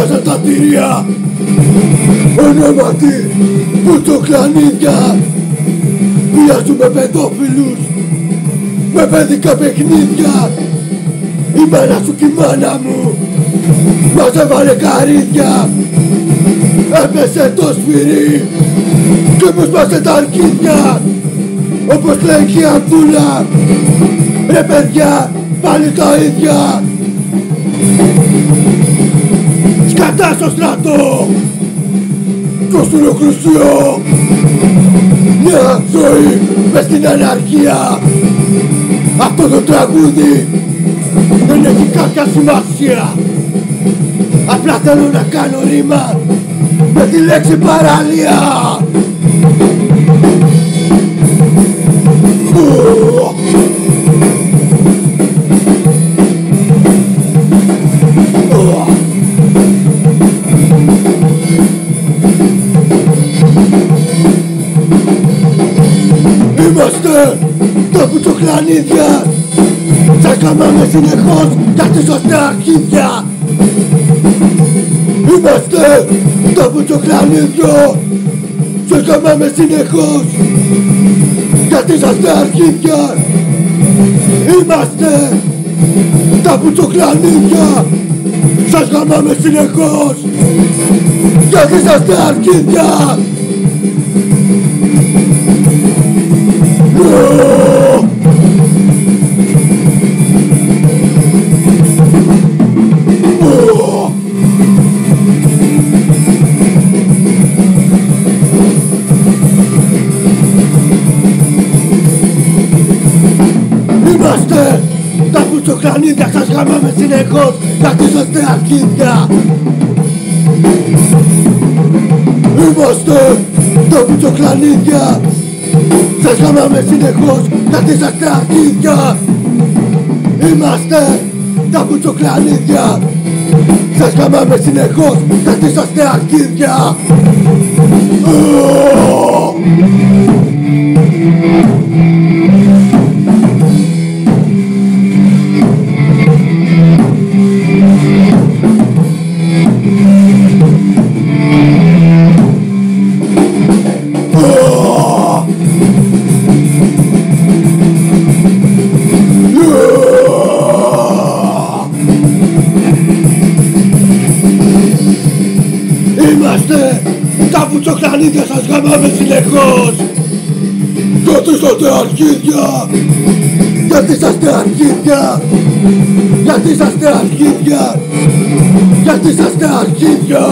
σκάσαν τα τυριά, ονόματι πουτσοκλανίδια. Βιάζουμε παιδόφιλους με παιδικά παιχνίδια. Η μάνα σου κι η μάνα μου μας έβαλε καρύδια. Έπεσε το σφυρί και μου σπάσε τα αρκίδια. Όπως λέει και η Αντούλα, ρε παιδιά, πάλι τα ίδια. Σκατά στο στρατό και στο ολοκλουσιό. Μια ζωή μες στην αναρχία. Αυτό το τραγούδι δεν έχει κάποια σημασία. Απλά θέλω να κάνω ρήμα με τη λέξη παραλία. Είμαστε τα πουτσοκλανίδια. Σας καμάμε συνεχώς γιατί είσαστε αρχίδια. Είμαστε τα πουτσοκλανίδια. Σας καμάμε συνεχώς γιατί είσαστε αρχίδια. Είμαστε τα πουτσοκλανίδια. Σας καμάμε συνεχώς γιατί είσαστε αρχίδια. Είμαστε τα πουτσοκλανίδια, σας γαμάμε συνεχώς γιατί είσαστε αρχίδια. Είμαστε τα πουτσοκλανίδια, σας γαμάμε συνεχώς γιατί είσαστε αρχίδια. Είμαστε τα πουτσοκλανίδια, σας γαμάμε συνεχώς γιατί είσαστε αρχίδια. Είμαστε τα πουτσοκλανίδια, σας γαμάμε συνεχώς γιατί είσαστε αρχίδια. Γιατί είσαστε αρχίδια. Γιατί είσαστε αρχίδια. Γιατί είσαστε αρχίδια.